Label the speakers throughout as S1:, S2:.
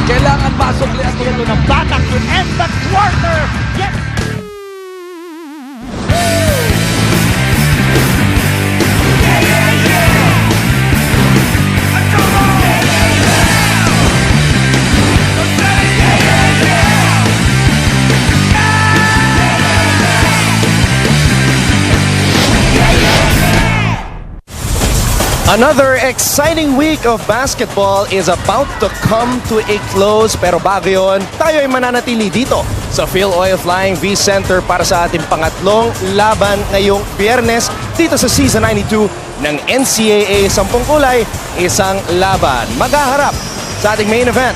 S1: Kailangan masukli ang ito ng batak to end the quarter. Yes!
S2: Another exciting week of basketball is about to come to a close. Pero bago yun, tayo ay mananatili dito sa FilOil Flying V Center para sa ating pangatlong laban ngayong Biyernes dito sa Season 92 ng NCAA 10 kulay, isang laban. Maghaharap sa ating main event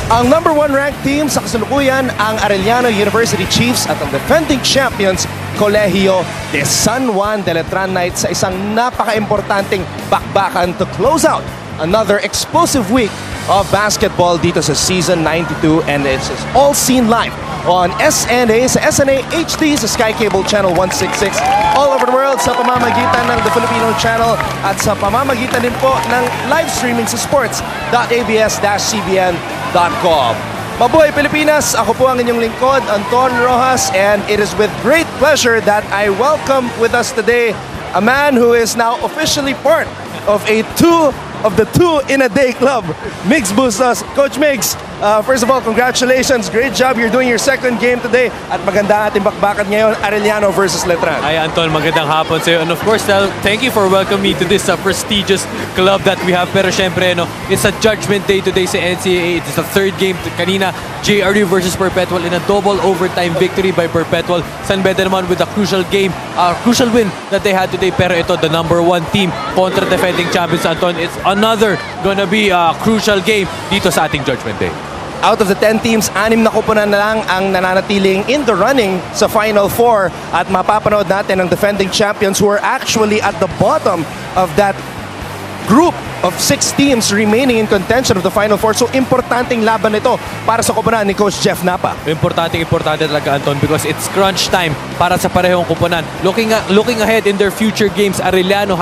S2: ang number 1 ranked team sa kasalukuyan, ang Adamson University Chiefs, at ang defending champions, Colegio de San Juan de Letran Knights, sa isang napaka-importanting bakbakan to close out another explosive week of basketball dito sa Season 92, and it's all seen live on SNA, sa SNA HD, sa Sky Cable Channel 166, all over the world sa pamamagitan ng The Filipino Channel at sa pamamagitan din po ng live streaming sa sports.abs-cbn.com. Mabuhay Pilipinas! Ako po ang inyong lingkod, Anton Rojas, and it is with great pleasure that I welcome with us today a man who is now officially part of the two in a day club, Migs Bustos. Coach Migs, first of all, congratulations. Great job. You're doing your second game today. At maganda ating bakbakan ngayon, Arellano versus Letran.
S3: Hi Anton, magandang hapon sa'yo. And of course, thank you for welcoming me to this prestigious club that we have. Pero syempre, it's a judgment day today sa NCAA. It's the third game. Kanina, JRU versus Perpetual in a double overtime victory by Perpetual. San Beda naman with a crucial game, crucial win that they had today. Pero ito, the number 1 team kontra defending champions, Anton. It's another gonna be a crucial game dito sa ating judgment day.
S2: Out of the 10 teams, 6 na kupunan na lang ang nananatiling in the running sa Final Four, at mapapanood natin ang defending champions who are actually at the bottom of that group of 6 teams remaining in contention of the Final Four. So, importanteng laban ito para sa kupunan ni Coach Jeff Napa.
S3: Importante talaga, Anton, because it's crunch time para sa parehong kupunan. Looking ahead in their future games, Arellano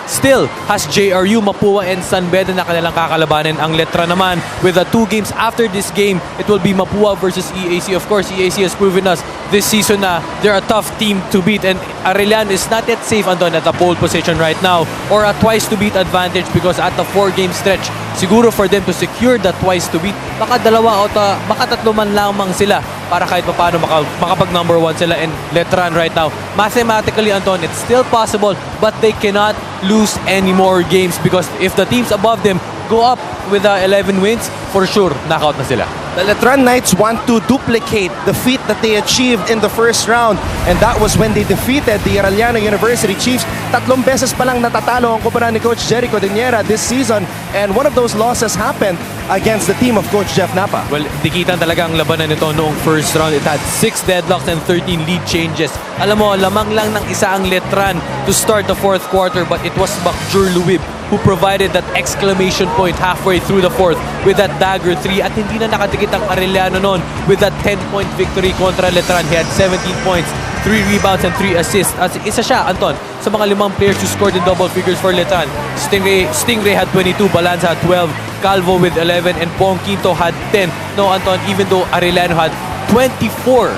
S3: still has JRU, Mapua, and San Beda na kanilang kakalabanin. Ang Letran naman, with the 2 games after this game, it will be Mapua versus EAC. Of course, EAC has proven us this season na they're a tough team to beat, and Arellano is not yet safe, Anton, at the pole position right now, or a twice to beat advantage, because at the 4-game stretch, siguro for them to secure that twice to beat, baka 2 o baka 3 man lamang sila para kahit paano makapag number 1 sila. And Letran right now, mathematically, Anton, it's still possible, but they cannot lose any more games, because if the teams above them go up with 11 wins, for sure, knockout na sila.
S2: The Letran Knights want to duplicate the feat that they achieved in the first round, and that was when they defeated the Adamson University Chiefs. 3 beses pa lang natatalo ang kupunan ni Coach Jericho Diniera this season, and one of those losses happened against the team of Coach Jeff Napa.
S3: Well, dikitan talaga ang labanan nito noong first round. It had 6 deadlocks and 13 lead changes. Alam mo, lamang lang ng isa ang Letran to start the 4th quarter, but it was Bakjur Luwib who provided that exclamation point halfway through the 4th with that dagger 3, at hindi na nakadikit ang Arellano noon with that 10-point victory kontra Letran. He had 17 points, 3 rebounds, and 3 assists. At isa siya, Anton, sa mga 5 players who scored in double figures for Letran. Stingray had 22, Balanza had 12, Calvo with 11, and Pong Quinto had 10. No, Anton, even though Arellano had 24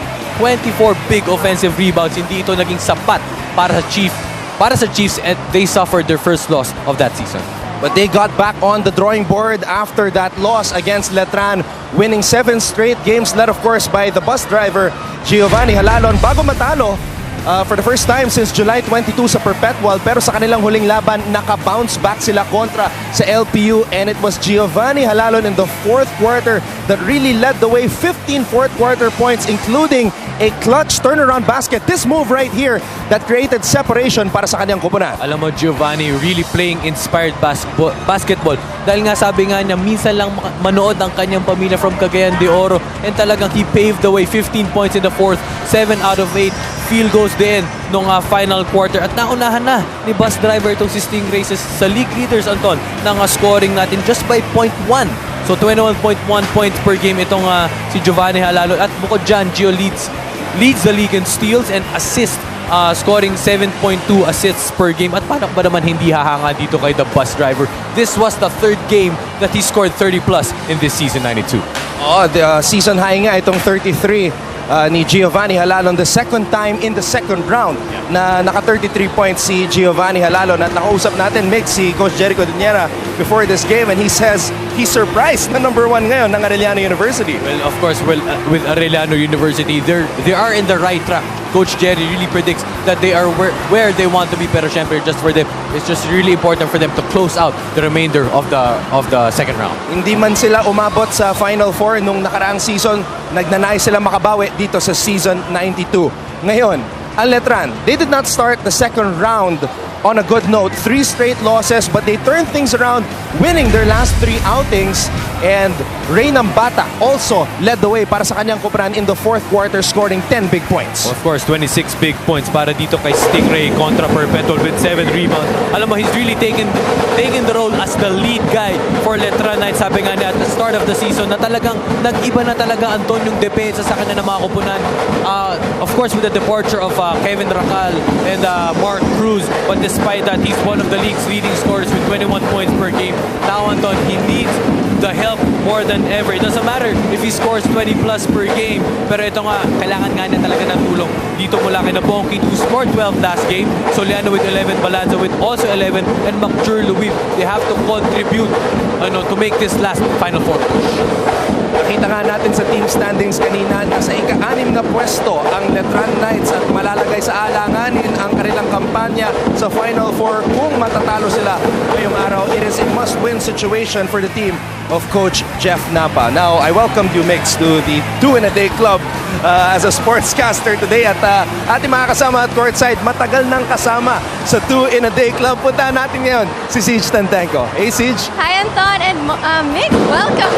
S3: big offensive rebounds, hindi ito naging sapat para sa Chiefs, and they suffered their first loss of that season.
S2: But they got back on the drawing board after that loss against Letran, winning 7 straight games, led of course by the bus driver Giovanni Halon, bago matalo for the first time since July 22 sa Perpetual. Pero sa kanilang huling laban, naka-bounce back sila kontra sa LPU, and it was Giovanni Halon in the 4th quarter that really led the way. 15 4th quarter points, including a clutch turnaround basket. This move right here that created separation para sa kanyang kupunan.
S3: Alam mo, Giovanni really playing inspired basketball. Dahil nga sabi nga niya, minsan lang manood ang kanyang pamilya from Cagayan de Oro, and talagang he paved the way. 15 points in the 4th, 7 out of 8 field goals din nung final quarter, at naunahan na ni bus driver itong si Stingray sa league leaders, Anton, ng scoring natin just by 0.1. So 21.1 points per game itong si Giovanni Halalo, at bukod dyan, Gio leads the league in steals and assists, scoring 7.2 assists per game. At paano ba naman hindi hahanga dito kay the bus driver? This was the 3rd game that he scored 30 plus in this season 92.
S2: Season high nga itong 33 ni Giovanni Halon, the second time in the second round na naka 33 points si Giovanni Halon. At nakausap natin si Coach Jericho Duniera before this game, and he says he's surprised na number 1 ngayon ng Arellano University.
S3: Well, of course, with Arellano University, they are in the right track. Coach Jerry really predicts that they are where they want to be, pero syempre just for them, it's just really important for them to close out the remainder of the second round.
S2: Hindi man sila umabot sa Final Four nung nakaraang season, nagnanais sila makabawi dito sa season 92. Ngayon, ang Letran, they did not start the second round on a good note. 3 straight losses, but they turned things around, winning their last 3 outings. And Ray Nambata also led the way para sa kanyang kupunan in the 4th quarter, scoring 10 big points.
S3: Of course, 26 big points para dito kay Stingray kontra Perpetual with 7 rebounds. Alam mo, he's really taken the role as the lead guy for Letran Knights. Sabi nga niya at the start of the season na talagang nag-iba na talaga Anton yung depensa sa kanya ng mga kupunan. Of course, with the departure of Kevin Racal and Mark Cruz, but despite that, he's one of the league's leading scorers with 21 points per game. Now, Anton, he needs the help more than ever. It doesn't matter if he scores 20 plus per game, pero ito nga, kailangan nga niya talaga ng tulong dito mula kay Nabongki, who scored 12 last game, Soliano with 11, Balanza with also 11, and McJur Louis. They have to contribute to make this last Final Four push.
S2: Nakita nga natin sa team standings kanina na sa ika-6 na pwesto ang Letran Knights at malalagay sa alanganin ang kanilang kampanya sa Final Four kung matatalo sila ngayong araw. It is a must-win situation for the team of Coach Jeff Napa. Now, I welcomed you, Mix, to the 2 in a Day Club as a sportscaster today. At ating mga kasama at courtside, matagal nang kasama sa 2 in a Day Club. Puntahan natin ngayon si Siege Tantenko. Hey, Siege.
S4: Hi, Anton and Mick. Welcome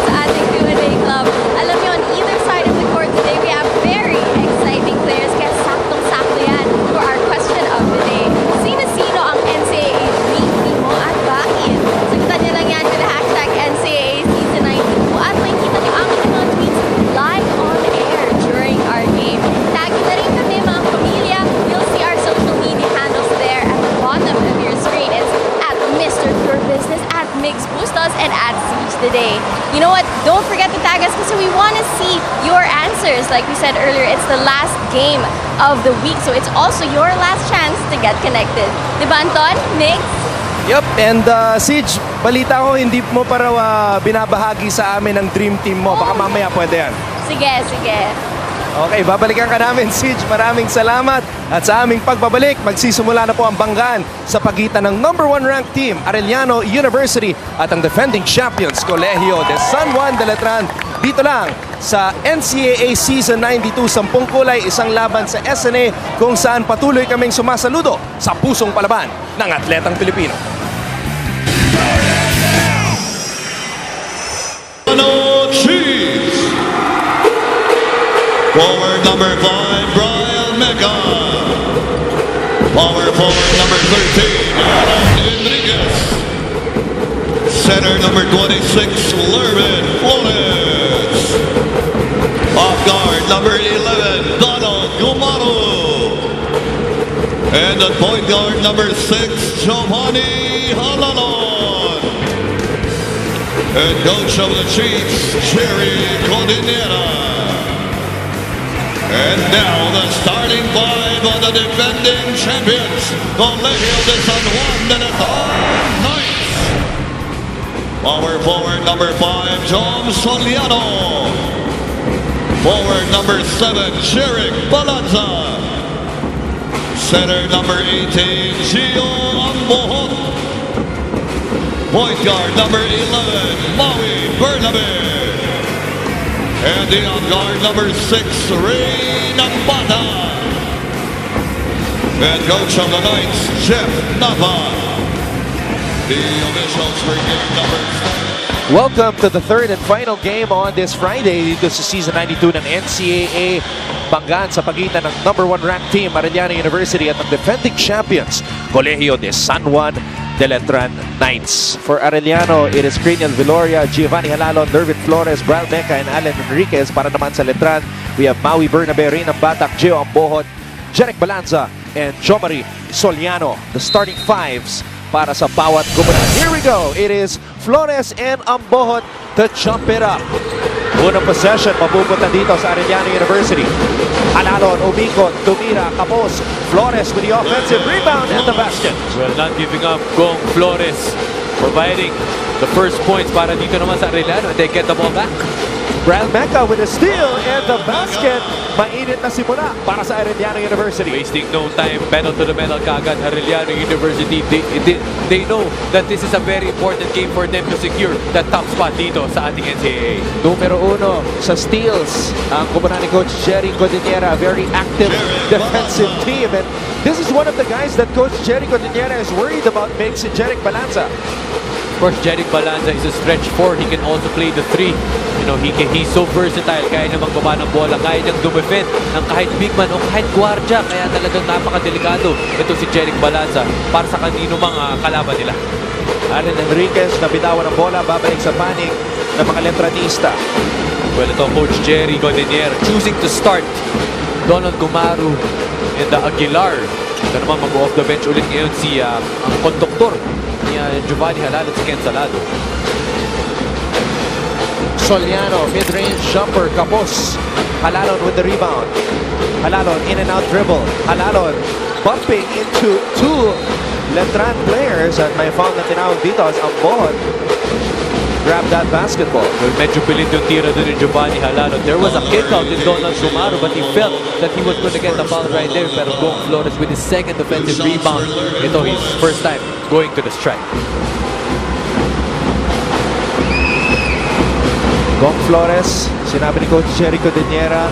S4: sa ating 2 in a Day Club. Alam niyo, on either side of the court today, we have very exciting players. Kaya saktong-sakto yan for our question of the day. Sino-sino ang NCAA dream team mo at bakit? Sagutan niyo lang yan with the hashtag NCAA Season 92 at makikita niyo ang mga tweets live on air during our game. Tag niyo na rin kami, mga pamilya. You'll see our social media handles there at the bottom of your screen. It's at Mr. Pure Business, at Mix Bustos, and at Siege Today. You know what? Don't forget to tag us because we want to see your answers. Like we said earlier, it's the last game of the week, so it's also your last chance to get connected. Diba, Anton? Mix?
S2: Yup, and Siege, balita ko hindi mo pa raw binabahagi sa amin ang dream team mo. Baka mamaya pwede yan.
S4: Sige.
S2: Okay, babalikan ka namin, Siege. Maraming salamat. At sa aming pagbabalik, magsisimula na po ang banggaan sa pagitan ng number 1 ranked team, Arellano University, at ang defending champions, Colegio de San Juan de Letran. Dito lang sa NCAA Season 92, 10 kulay, isang laban sa SNA, kung saan patuloy kaming sumasaludo sa pusong palaban ng atletang Pilipino.
S5: Forward number 5, Brian Mecca. Power forward number 13, Alan Enriquez. Center number 26, Lervin Flores. Off guard number 11, Donald Gumaro. And at point guard number 6, Giovanni Halon. And coach of the Chiefs, Jerry Cordinera. And now the starting 5 of the defending champions, Colegio de San Juan de Letran Knights. Power forward number 5, John Soliano. Forward number 7, Jerick Balanza. Center number 18, Gio Ambohon. Point guard number 11, Maui Bernabe. And the on guard number 6, Ray Nambata. And coach of the Knights, Jeff Napa. The officials for game number 7.
S1: Welcome to the 3rd and final game on this Friday dito sa Season 92 ng NCAA. Banggaan sa pagitan ng number 1 ranked team, Arellano University, at ng defending champions, Colegio de San Juan de Letran Knights. For Arellano, it is Cranial Viloria, Giovanni Halon, Lervin Flores, Brian Mecca, and Alan Enriquez. Para naman sa Letran, we have Maui Bernabe, Reynam Batak, Gio Ambohon, Jerick Balanza, and Jomari Soliano. The starting 5s para sa bawat kupunan. Here we go. It is Flores and Ambohon to jump it up. Unang possession, mapupunta dito sa Arellano University. Halon, umikot, tumira, kapos. Flores with the offensive rebound and the basket.
S3: Well, not giving up. Gong Flores providing the first points para dito naman sa Arellano. They get the ball back.
S1: Brad Mecca with a steal and the basket. Mainit na simula para sa Arellano University.
S3: Wasting no time, pedal to the metal kagad, Arellano University. They know that this is a very important game for them to secure that top spot dito sa ating NCAA.
S1: Numero 1 sa steals, ang kupunan ni Coach Jerry Codinera. Very active defensive team. And this is one of the guys that Coach Jerry Codinera is worried about, makes Jeric Balanza.
S3: Of course, Jeric Balanza is a stretch 4. He can also play the 3. You know, he's so versatile. Kaya niya magbaba ng bola. Kaya niyang dumefend ng kahit big man o kahit guardia. Kaya talagang napakadelikado ito si Jeric Balanza para sa kanino mga kalaban nila.
S1: Allen Enriquez na bitawan ng bola. Babalik sa panig ng mga Letranista.
S3: Well, ito Coach Jerry Godinier choosing to start Donald Gumaru and Aguilar. Ito naman mag-off the bench ulit ngayon si ang konduktor ni Giovanni Halal at si Ken Salado.
S1: Soliano, mid-range jumper, kapos. Halalon with the rebound. Halalon in and out dribble. Halalon bumping into two Letran players at may foul na tinawag dito as Ambon. Grab that basketball.
S3: Well, medyo pilit yung tira doon ni Giovanni Halano. There was a kick out in Donald Gumaru but he felt that he was going to get the foul right there. Pero Gong Flores with his second offensive rebound. Ito his first time going to the strike.
S1: Gong Flores, sinabi ni Coach Jerry Codinera,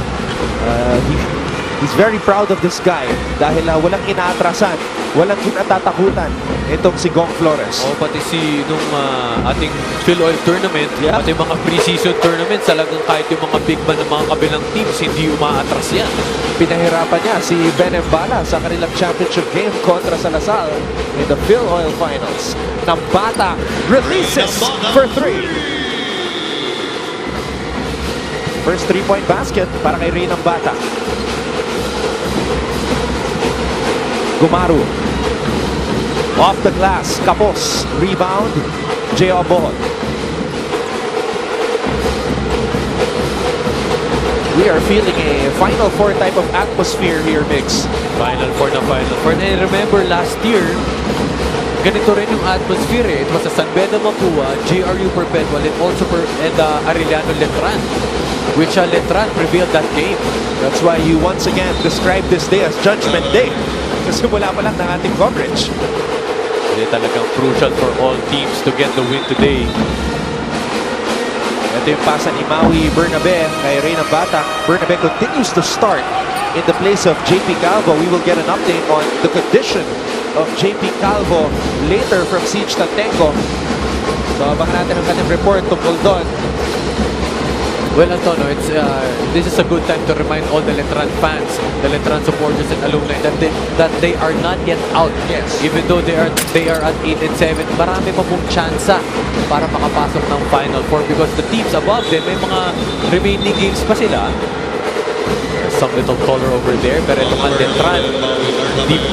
S1: he's very proud of this guy dahil walang inaatrasan, walang kinatatakutan itong si Gong Flores.
S3: Oh, pati si nung ating FilOil tournament, pati mga preseason tournaments, talagang kahit yung mga big man ng mga kabilang teams, hindi umaatras yan.
S1: Pinahirapan niya si Ben Embala sa kanilang championship game kontra sa Lasal in the FilOil Finals. Nambata releases for 3. First 3-point basket para kay Ray Nambata. Gumaru. Off the glass. Kapos. Rebound. J.O. Bohon. We are feeling a Final Four type of atmosphere here, Mix.
S3: Final Four na Final Four. And I remember last year, ganito rin yung atmosphere eh. It was a San Beda Mapua, JRU Perpetual, and also Arellano Letran, which Letran prevailed that game.
S1: That's why you once again describe this day as Judgment Day. Kasi wala pa lang ng ating coverage.
S3: Hindi talagang crucial for all teams to get the win today.
S1: Ito yung pasa ni Maui Bernabe kay Ray Nambata. Bernabe continues to start in the place of JP Calvo. We will get an update on the condition of JP Calvo later from Siege Tantenko. So abangan natin ang kanyang report tungkol doon.
S3: Well, Antonio, this is a good time to remind all the Letran fans, the Letran supporters and alumni that they are not yet out.
S1: Yes.
S3: Even though they are at 8 and 7, marami pa pong tsansa para makapasok ng Final Four because the teams above them, may mga remaining games pa sila. There's some little color over there, pero itong Letran,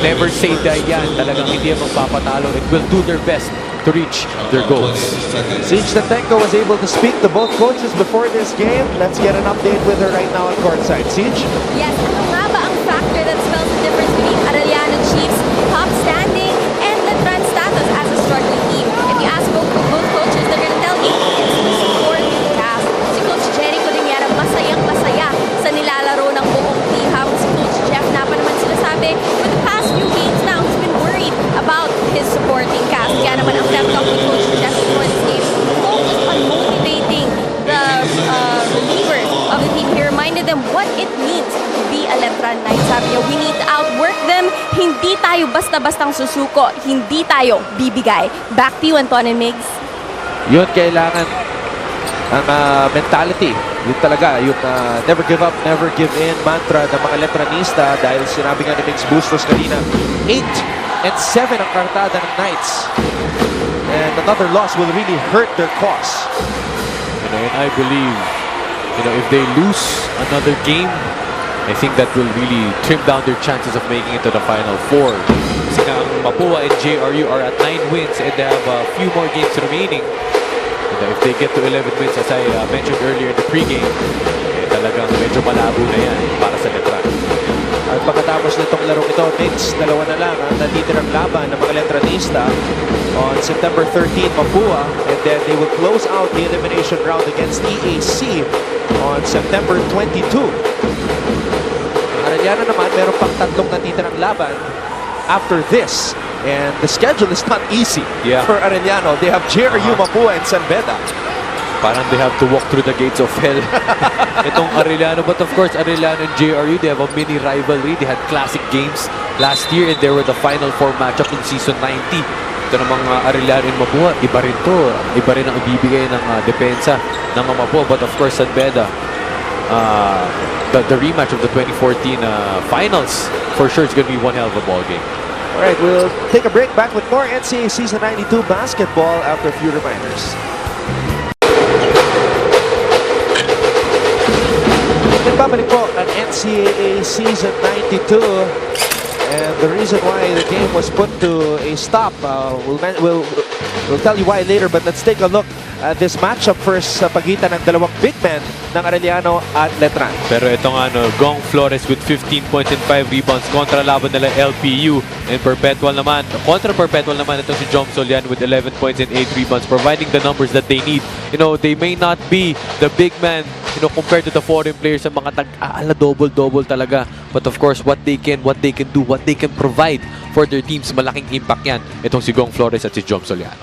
S3: never say die yan. Talagang hindi yan magpapatalo. It will do their best to reach their goals.
S1: Siege Tantenko was able to speak to both coaches before this game. Let's get an update with her right now at Courtside. Siege?
S4: Yes, ano nga ba ang factor that spells the difference between Arellano Chiefs' top standing and Letran status as a struggling team? If you ask both coaches, they're gonna tell you it's the support cast. Si Coach Jerry Codinera masayang-masaya sa nilalaro ng buong team. Habang si Coach Jeff na pa naman sila sabi, for the past few games now, he's been worried about his supporting cast. Kaya naman ang pep talk with Coach Jeff before this game focused on motivating the relievers of the team. He reminded them what it means to be a Letran Knight. Sabi niya, we need to outwork them. Hindi tayo basta-bastang susuko. Hindi tayo bibigay. Back to you, Anton and Migs.
S1: Yun kailangan ang mentality. Yun talaga, yung never give up, never give in mantra ng mga Letranista dahil sinabi nga ni Mix Bustos kanina, 8 and 7 ang kartada ng Knights. And another loss will really hurt their cause.
S3: And I believe, if they lose another game, I think that will really trim down their chances of making it to the Final Four. Kasi nga, Mapua and JRU are at 9 wins and they have a few more games remaining. if they get to 11 wins, as I mentioned earlier in the pregame, talagang medyo malabo na yan para sa Letran.
S1: At pagkatapos nitong larong ito, Knicks, dalawa na lang ang natitirang laban ng mga Letranista on September 13, Mapua, and then they will close out the elimination round against EAC on September 22. Arellano naman, meron pang tatlong natitirang laban after this. And the schedule is not easy for Arellano. They have JRU, Mapua, and San Beda.
S3: Parang they have to walk through the gates of hell. Itong Arellano. But of course, Arellano and JRU, they have a mini rivalry. They had classic games last year and they were the Final Four matchup in Season 90. Ito namang Arellano and Mapua, iba rin to. Iba rin ang ibibigay ng depensa ng Mapua. But of course, San Beda, the rematch of the 2014 finals, for sure it's going to be one hell of a ball game.
S1: All right, we'll take a break. Back with more NCAA Season 92 basketball after a few reminders. Nagbabalik po ang NCAA Season 92. And the reason why the game was put to a stop, we'll tell you why later. But let's take a look at this matchup first sa pagitan ng dalawang big men ng Arellano at Letran.
S3: Pero itong Gong Flores with 15 points and 5 rebounds kontra laban nila LPU, and Perpetual naman, kontra Perpetual naman itong si Jom Solian with 11 points and 8 rebounds, providing the numbers that they need. You know, they may not be the big man, you know, compared to the foreign players, sa mga double-double talaga. But of course, what they can do, what they can provide for their teams, malaking impact yan. Itong si Gong Flores at si Jom Soliano.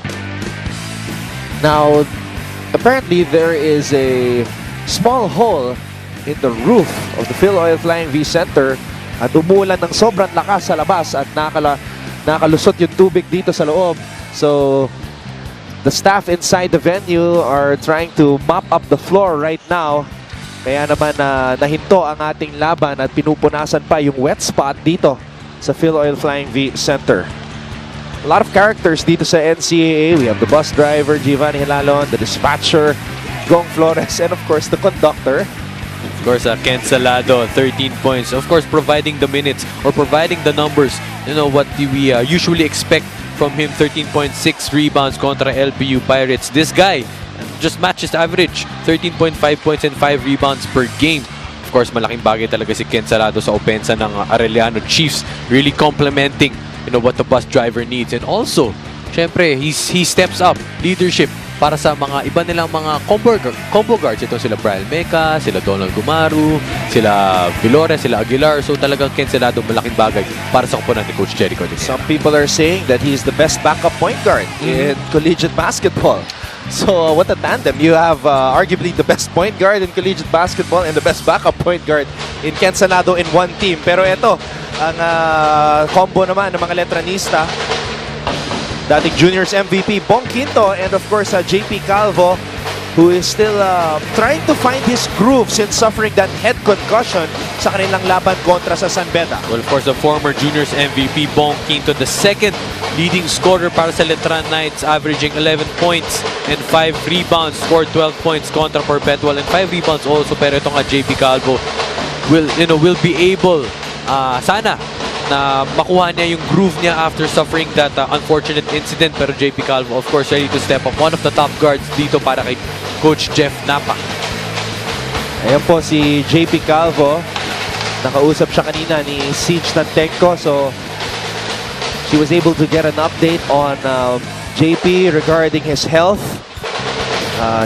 S1: Now, apparently there is a small hole in the roof of the FilOil Flying V Center at umulan ng sobrang lakas sa labas at nakalusot yung tubig dito sa loob. So, the staff inside the venue are trying to mop up the floor right now. Kaya naman nahinto ang ating laban at pinupunasan pa yung wet spot dito sa FilOil Flying V Center. A lot of characters dito sa NCAA. We have the bus driver, Giovanni Halon, the dispatcher, Gong Flores, and of course the conductor.
S3: Of course, Ken Salado, 13 points. Of course, providing the minutes or providing the numbers. You know what we usually expect from him. 13.6 rebounds kontra LPU Pirates. This guy just matches average. 13.5 points and 5 rebounds per game. Of course, malaking bagay talaga si Ken Salado sa opensa ng Arellano Chiefs. Really complementing, you know, what the bus driver needs. And also, syempre, he steps up leadership para sa mga iba nilang mga combo guards. Ito sila Brian Meca, sila Donald Gumaru, sila Vilores, sila Aguilar. So talagang Ken Salado malaking bagay para sa kupunan ni Coach Jericho.
S1: Some people are saying that he's the best backup point guard in collegiate basketball. So what a tandem. You have arguably the best point guard in collegiate basketball and the best backup point guard in Ken Salado in one team. Pero ito, ang combo naman ng mga Letranista, dating juniors MVP Bong Quinto, and of course JP Calvo, who is still trying to find his groove since suffering that head concussion sa kanilang laban kontra sa San Beda.
S3: Well, of course, the former juniors MVP Bong Quinto, the second leading scorer para sa Letran Knights, averaging 11 points and 5 rebounds, scored 12 points kontra Perpetual and 5 rebounds also. Pero ito nga JP Calvo will be able sana na makuha niya yung groove niya after suffering that unfortunate incident. Pero JP Calvo, of course, ready to step up. One of the top guards dito para kay Coach Jeff Napa.
S1: Ayan po si JP Calvo. Nakausap siya kanina ni Siege Nantenko. So, she was able to get an update on JP regarding his health.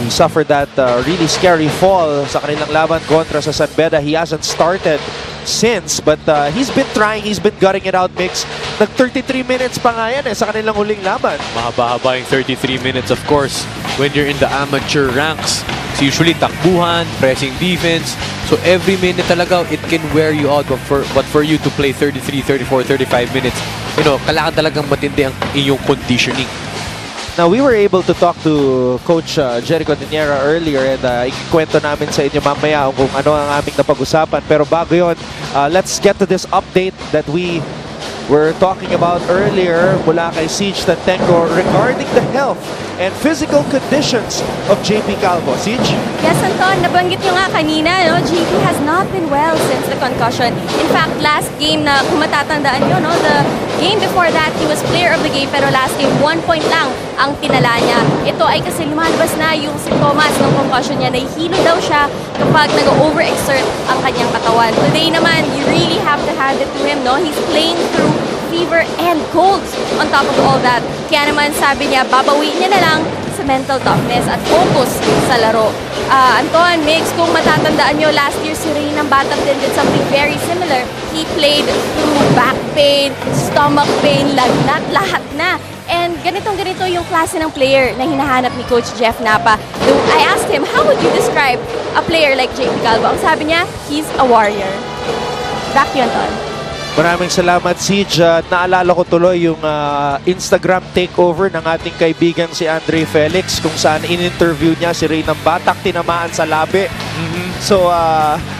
S1: He suffered that really scary fall sa kanilang laban kontra sa San Beda. He hasn't started since, but he's been trying, he's been gutting it out, Mix. Nag 33 minutes pa nga yan sa kanilang huling laban.
S3: Mahaba-haba yung 33 minutes, of course, when you're in the amateur ranks. It's usually takbuhan, pressing defense. So every minute talaga, it can wear you out. But for you to play 33, 34, 35 minutes, you know, kailangan talagang matindi ang iyong conditioning.
S1: Now, we were able to talk to Coach Jericho Niñera earlier, and ikikwento namin sa inyo mamaya kung ano ang aming napag-usapan. Pero bago yun, let's get to this update that we were talking about earlier mula kay Siege Nantenko regarding the health and physical conditions of JP Calvo. Siege?
S4: Yes, Anton, nabanggit nyo nga kanina, no? JP has not been well since the concussion. In fact, last game na kung matatandaan nyo, no, the game before that, he was player of the game pero last game, 1 point lang ang tinala niya. Ito ay kasi lumalabas na yung simptomas ng concussion niya. Nahihilo daw siya kapag nag-overexert ang kanyang katawan. Today naman, you really have to hand it to him, no? He's playing through fever and colds on top of all that. Kaya naman sabi niya, babawiin niya na lang sa mental toughness at focus sa laro. Anton, Migs, kung matatandaan nyo, last year si Ray ng Batak din did something very similar. He played through back pain, stomach pain, lagnat, lahat na. And ganitong-ganito yung klase ng player na hinahanap ni Coach Jeff Napa. I asked him, how would you describe a player like JP Calvo? Ang sabi niya, he's a warrior. Back to you, Anton.
S1: Maraming salamat, Siege. Naalala ko tuloy yung Instagram takeover ng ating kaibigan si Andre Felix kung saan in-interview niya si Ray ng Batak, tinamaan sa labi. So,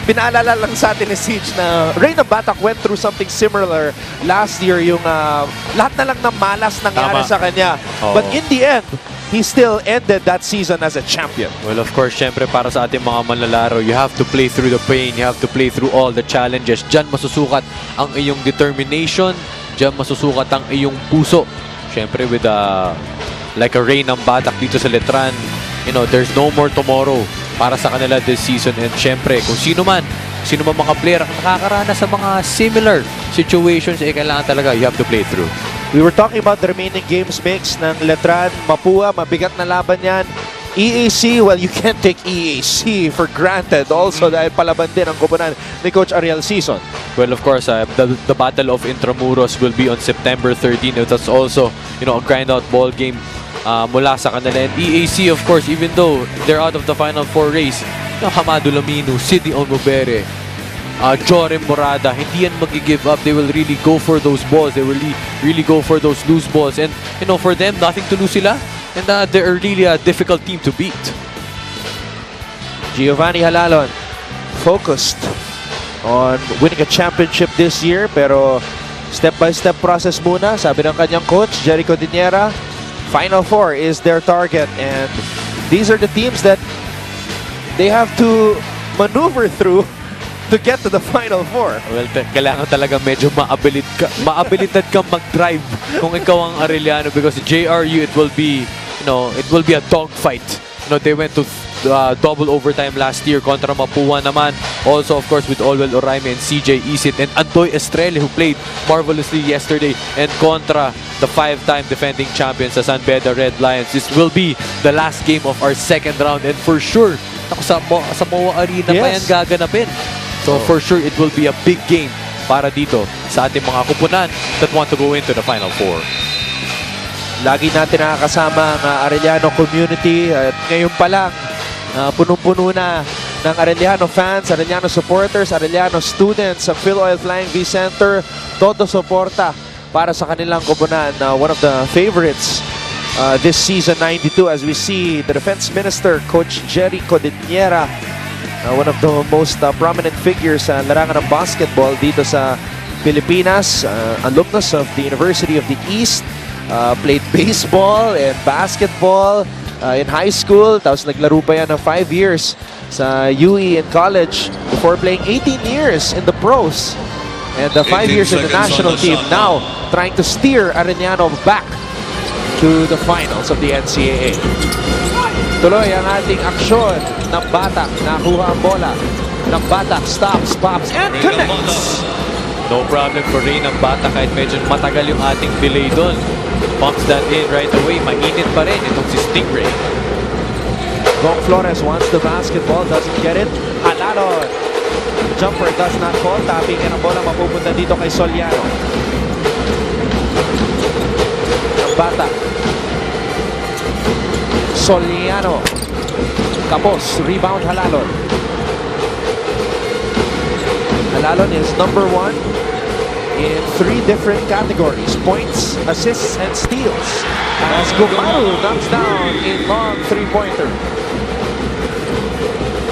S1: pinaalala lang sa atin ni Siege na Ray ng Batak went through something similar last year. Yung lahat na lang ng malas nangyari sa kanya.
S3: Oo.
S1: But in the end, he still ended that season as a champion.
S3: Well, of course, syempre para sa ating mga manlalaro, you have to play through the pain, you have to play through all the challenges. Diyan masusukat ang iyong determination, diyan masusukat ang iyong puso. Syempre with like a Ray ng Batak dito sa Letran, you know, there's no more tomorrow para sa kanila this season. And syempre, kung sino man mga player ang nakakaranas sa mga similar situations, kailangan talaga, you have to play through.
S1: We were talking about the remaining games mix ng Letran, Mapua, mabigat na laban yan. EAC, well, you can't take EAC for granted also dahil palaban din ang koponan ni Coach Ariel Season.
S3: Well, of course, the Battle of Intramuros will be on September 13. That's also, you know, a grind-out ball game mula sa kanila. And EAC, of course, even though they're out of the Final Four race, you know, Hamado Lamino, Sidney Onmubere, Jorem Morada, hindi yan mag-give up. They will really go for those balls. They will really go for those loose balls. And, you know, for them, nothing to lose sila. And they're really a difficult team to beat.
S1: Giovanni Halon focused on winning a championship this year, pero step-by-step process muna. Sabi ng kanyang coach, Jericho Diniera, Final Four is their target. And these are the teams that they have to maneuver through to get to the Final Four.
S3: Well, kailangan talaga medyo maabilidad kang mag-drive kung ikaw ang Arellano, because JRU, it will be a dogfight. You know, they went to double overtime last year kontra Mapua naman. Also, of course, with Olwell Oraime and CJ Isit and Andoy Estrella, who played marvelously yesterday, and kontra the 5-time defending champions, the San Beda Red Lions. This will be the last game of our second round, and for sure, sa MOA Arena pa yan gaganapin. So for sure, it will be a big game para dito sa ating mga kupunan that want to go into the Final Four.
S1: Lagi natin nakakasama ang Arellano community at ngayon pa lang punong-puno na ng Arellano fans, Arellano supporters, Arellano students sa FilOil Flying V Center. Todo suporta para sa kanilang kupunan. One of the favorites this season 92 as we see the Defense Minister, Coach Jericho Diniera, one of the most prominent figures sa larangan ng basketball dito sa Pilipinas, alumnus of the University of the East, played baseball and basketball in high school, tapos naglaro pa yan ng 5 years sa UE in college before playing 18 years in the pros and 5 years in the national team. Now trying to steer Arellano back to the finals of the NCAA. Tuloy ang ating aksyon ng Batak. Nakuha ang bola ng Batak. Stops, pops, and connects.
S3: No problem for Ray ng Batak kahit medyo matagal yung ating delay doon. Pumps that in right away. Mainit pa rin itong si Stingray.
S1: Gong Flores wants the basketball. Doesn't get it. Halon. Jumper does not fall. Tapping and ang bola mapupunta dito kay Soliano. Ng Batak. Soliano. Kapos. Rebound Halon. Halon is number 1 in 3 different categories. Points, assists, and steals. As Gumaru knocks down a long 3-pointer.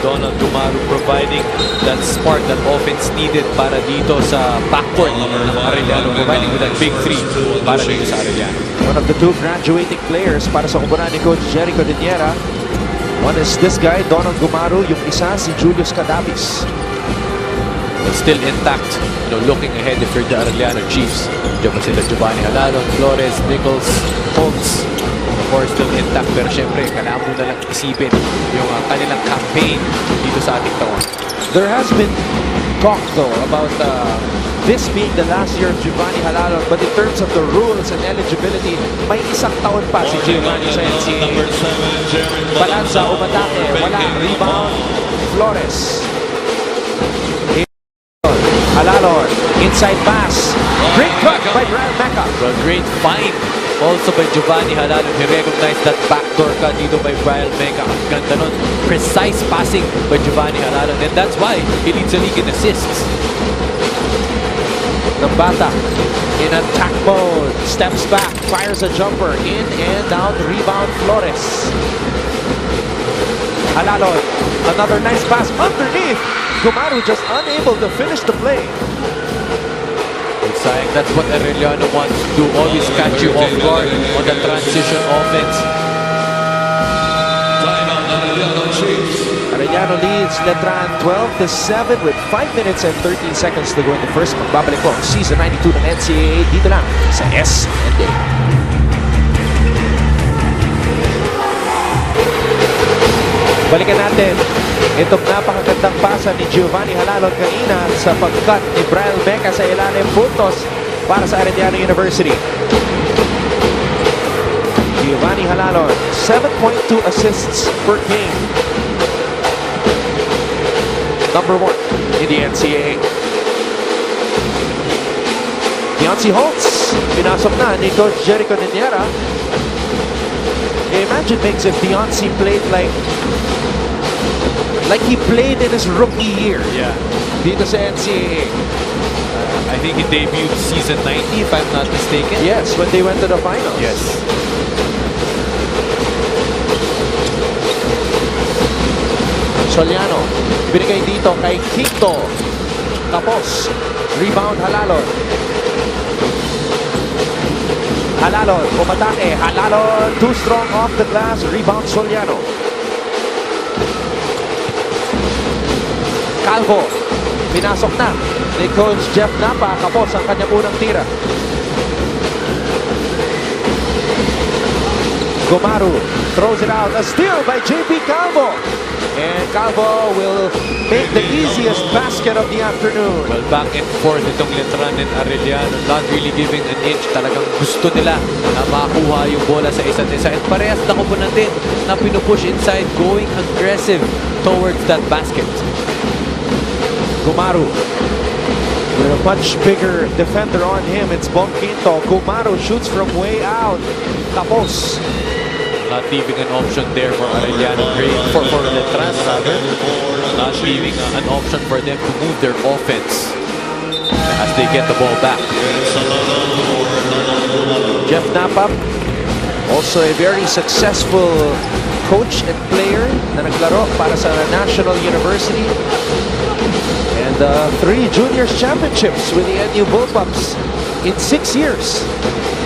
S3: Donald Gumaru providing that spark, that offense needed para dito sa backcourt ng Arellano, providing with that big 3 para dito sa Arellano.
S1: One of the 2 graduating players para sa kupunan ni Coach Jericho Diniera. One is this guy, Donald Gumaru. Yung isa, si Julius Cadavis.
S3: still intact. Looking ahead if you're the Arellano Chiefs. Diyan pa sila Giovanni Halon, Flores, Nichols, Holtz. Of course, still intact. Pero syempre, kailangan mo na lang isipin yung kanilang campaign dito sa ating taon.
S1: There has been talk though about this being the last year of Giovanni Halon, but in terms of the rules and eligibility, may isang taon pa si Giovanni sa NCAA. Balanza, umatake, wala, rebound, Flores. Halon, inside pass, great cut by Brian Mecca.
S3: Well, great find also by Giovanni Halon. He recognized that backdoor cut dito by Brian Mecca. Ang ganda nun. Precise passing by Giovanni Halon, and that's why he leads the league in assists.
S1: Nambata in attack mode, steps back, fires a jumper, in and out, rebound Flores. Halon, another nice pass underneath. Gumaru just unable to finish the play.
S3: Sayang, that's what Arellano wants to do. Always catch you off guard on the transition offense.
S1: Arellano leads Letran 12-7 with 5 minutes and 13 seconds to go in the first. Magbabalik po ang Season 92 ng NCAA dito lang sa SNA. Balikan natin itong napakagandang pasa ni Giovanni Halon kanina sa pag-cut ni Brian Mecca sa ilalim, puntos para sa Adamson University. Giovanni Halon, 7.2 assists per game. Number 1 in the NCAA. Deontay Holtz, pinasok na ni Coach Jericho Niñera. Imagine makes if Deontay played like he played in his rookie year.
S3: Yeah.
S1: Dito sa NCAA.
S3: I think he debuted season 90 if I'm not mistaken.
S1: Yes, when they went to the finals.
S3: Yes.
S1: Soliano, binigay dito kay Quinto. Tapos, rebound Halon. Halon, umatake. Halon, too strong off the glass. Rebound Soliano. Calvo, pinasok na ni Coach Jeff Napa. Kapos ang kanyang unang tira. Gumaru throws it out. A steal by JP Calvo. And Calvo will make the easiest basket of the afternoon.
S3: Well, back and forth itong Letran and Arellano, not really giving an inch. Talagang gusto nila na makuha yung bola sa isa't isa. And parehas na kupunan din na pinupush inside, going aggressive towards that basket.
S1: Gumaru with a much bigger defender on him. It's Bong Quinto. Gumaru shoots from way out. Tapos.
S3: Not leaving an option there for Arellano. Great for Letran rather. Not leaving an option for them to move their offense as they get the ball back.
S1: Jeff Napa, also a very successful coach and player na naglaro para sa National University. And 3 juniors championships with the NU Bullpups in 6 years.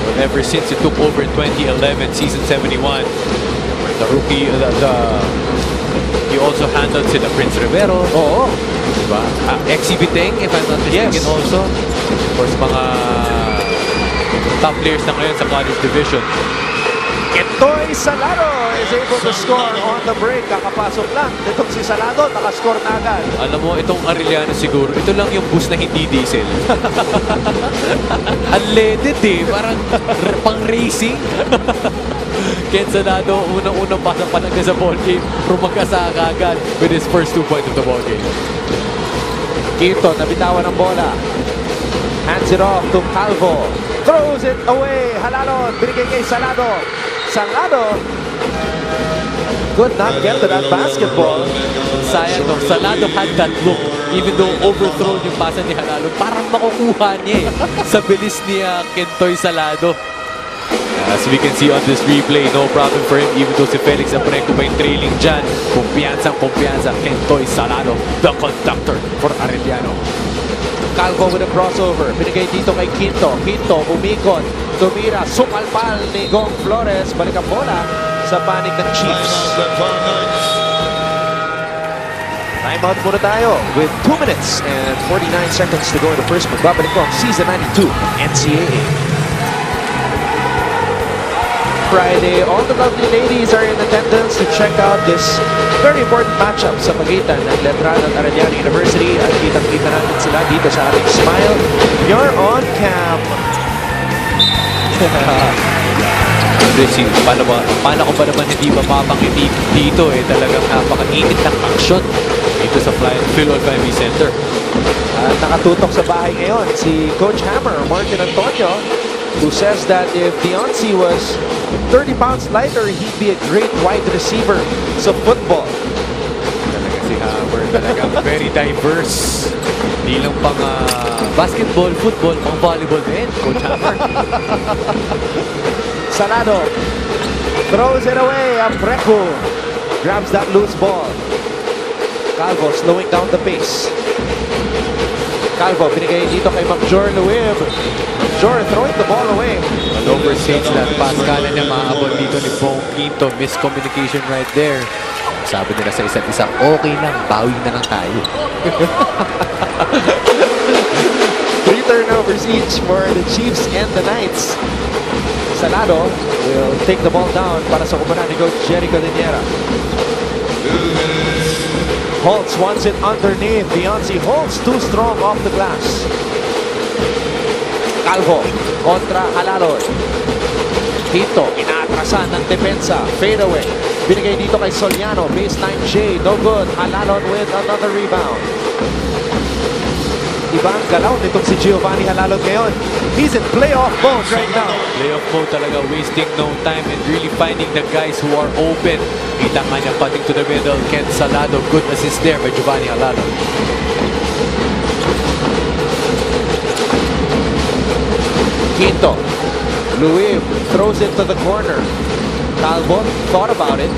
S3: Well, ever since it took over in 2011, season 71, the rookie, he also handled sila Prince Rivero.
S1: Oo.
S3: Diba? Exhibiting, if I'm not mistaken,
S1: Yes.
S3: also. Of course, mga top players na ngayon sa college division.
S1: Etoy Salado is able to score on the break. Kakapasok lang. Itong si Salado, nakascore na agad.
S3: Alam mo, itong Arellano siguro, ito lang yung bus na hindi diesel. Unleaded eh. Parang pang racing. Ken Salado, unang-unang pasang palag sa ball game. Rumagasa agad with his first 2 points of the ball game.
S1: Quinto, nabitawan ng bola. Hands it off to Calvo. Throws it away. Halon, binigay kay Salado. Salado could not get to that basketball.
S3: Sayang no, Salado had that look. Even though overthrown yung pasa ni Halon, parang makukuha niya eh. Sa bilis ni Kentoy Salado. As we can see on this replay, no problem for him. Even though si Felix Apreco pa yung trailing dyan. Kumpiyansa, Kentoy Salado, the conductor for Arellano.
S1: Calvo with a crossover. Binigay dito kay Quinto. Quinto, umikot. Tumira, sumalpal ni Gong Flores. Balik ang bola sa panig ng Chiefs. Timeout muna tayo with 2 minutes and 49 seconds to go in the first. Magbabalik ko ang Season 92 NCAA. Friday, all the lovely ladies are in attendance to check out this very important matchup sa pagitan ng Letran at Adamson University. At kitang-kita natin sila dito sa ating Smile. You're on cam.
S3: Racing, paano ko ba naman hindi mapapangiti dito eh, talagang napakainit ng aksyon dito sa FilOil Flying V Center.
S1: At nakatutok sa bahay ngayon si Coach Hammer, Martin Antonio, who says that if Deoncy was 30 pounds lighter, he'd be a great wide receiver sa football.
S3: Talaga si Hammer, talagang very diverse. Hindi lang pang basketball, football, pang volleyball din, Coach Hammer.
S1: Salado throws it away. Apreco grabs that loose ball. Calvo slowing down the pace. Calvo binigay dito kay Macjor Luib. Macjor throwing the ball away.
S3: An overstage that pass, kala niya maabot dito ni Bong Quinto. Miscommunication right there. Sabi nila sa isa't isa, okay lang, bawi na lang tayo.
S1: 3 turnovers each for the Chiefs and the Knights. Salado will take the ball down para sa kumpanan ni Coach Jericho Liniera. Holtz wants it underneath. Deoncy Holtz too strong off the glass. Calvo kontra Halon. Dito, inaatrasan ng depensa. Fade away. Binigay dito kay Soliano. Baseline J. No good. Halon with another rebound. Ibang galaw nitong si Giovanni Halon ngayon. He's in playoff mode right now.
S3: Playoff mode talaga, wasting no time and really finding the guys who are open. Kita nga niya putting to the middle. Ken Salado, good assist there by Giovanni Halon.
S1: Quinto. Luib throws it to the corner. Calvo thought about it.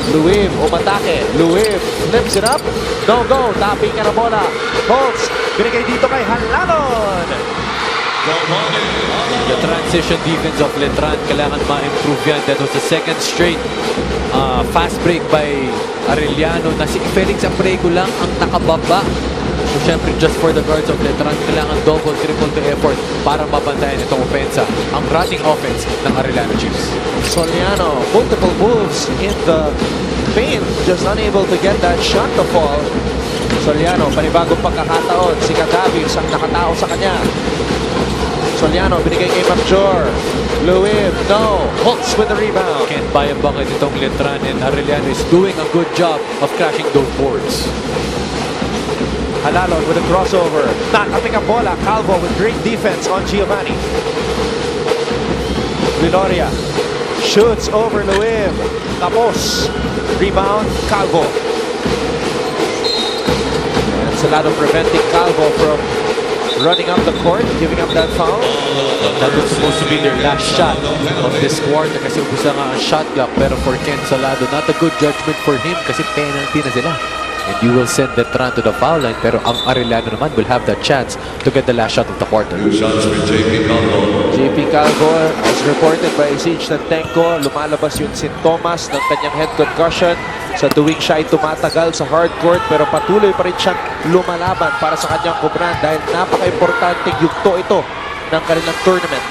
S1: Luib umatake. Luib flips it up. No go. Tapping ka na bola. Holtz. Binigay dito kay Halon.
S3: The transition defense of Letran, kailangan ma-improve yan. That was the second straight fast break by Arellano na si Felix Abrego lang ang nakababa. So syempre just for the guards of Letran, kailangan double, triple the effort para mabantayan itong opensa. Ang running offense ng Arellano Chiefs.
S1: Soliano, multiple moves in the paint, just unable to get that shot to fall. Soliano, panibagong pagkakataon. Si Cadavis ang nakatao sa kanya. Soliano, binigay kay Macjor. Luib, no. Holtz with the rebound.
S3: Can't buy a bucket itong Letran, and Arellano is doing a good job of crashing those boards.
S1: Halon with a crossover. Not coming up bola. Calvo with great defense on Giovanni. Vinoria shoots over Luib. Tapos. Rebound, Calvo. And Salado preventing Calvo from running up the court, giving up that foul.
S3: That was supposed to be their last shot of this quarter kasi ubusa nga ang shot clock. Pero for Ken Salado, not a good judgment for him kasi penalty na sila. And you will send Letran to the foul line, pero ang Arellano naman will have the chance to get the last shot of the quarter.
S5: Shots for JP Calvo.
S1: JP Calvo, as reported by Siege Nantenko, lumalabas yung sintomas ng kanyang head concussion sa tuwing siya ay tumatagal sa hardcourt, pero patuloy pa rin siyang lumalaban para sa kanyang kubran dahil napaka-importanting yugto ito ng kanilang tournament.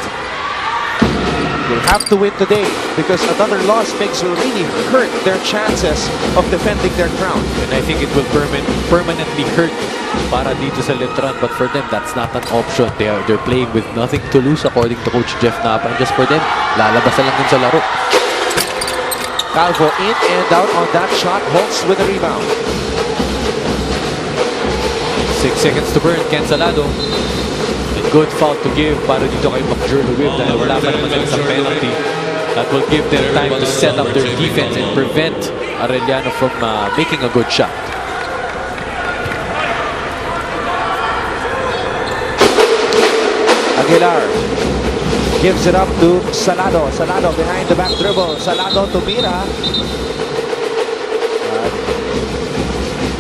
S1: They'll have to win today because another loss makes really hurt their chances of defending their crown.
S3: And I think it will permanently hurt para dito sa Letran, but for them, that's not an option. They're playing with nothing to lose according to Coach Jeff Napa. And just for them, lalabas na lang din sa laro.
S1: Calvo in and out on that shot. Holtz with a rebound.
S3: 6 seconds to burn. Ken Salado. Good foul to give para dito kay Macjor Luib dahil wala pa naman sila sa penalty. That will give them time to set up their defense and prevent Arellano from making a good shot.
S1: Aguilar gives it up to Salado. Salado behind the back dribble. Salado to Mira.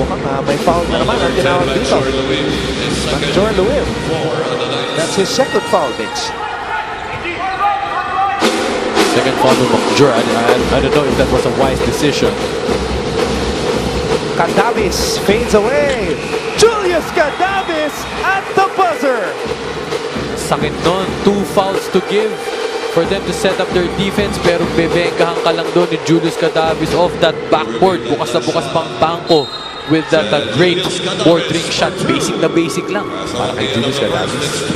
S1: Mukhang may foul na naman ang tinawag dito. Macjor Luib. That's his second foul, Vince.
S3: Second foul to Macjor. I don't know if that was a wise decision.
S2: Cadavis fades away. Julius Cadavis at the buzzer.
S3: Sakit nun. 2 fouls to give for them to set up their defense, pero bebenggahan ka lang doon ni Julius Cadavis off that backboard. Bukas na bukas pang bangko with that great board ring shot. Basic na basic lang para kay Julius Cadavis.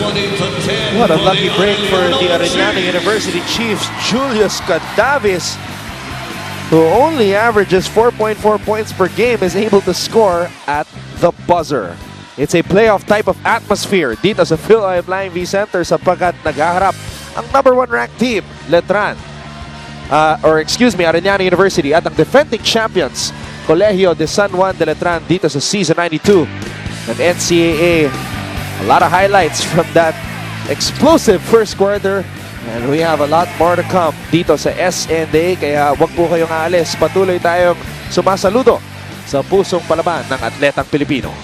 S2: What a lucky break for the Arellano University Chiefs. Julius Cadavis, who only averages 4.4 points per game, is able to score at the buzzer. It's a playoff type of atmosphere dito sa FilOil Flying V Center sapagkat naghaharap ang number 1 ranked team, Letran. Arellano University at ang defending champions, Colegio de San Juan de Letran dito sa Season 92 ng NCAA. A lot of highlights from that explosive first quarter. And we have a lot more to come dito sa SNA. Kaya wag po kayong aalis. Patuloy tayong sumasaludo sa pusong palaban ng atletang Pilipino.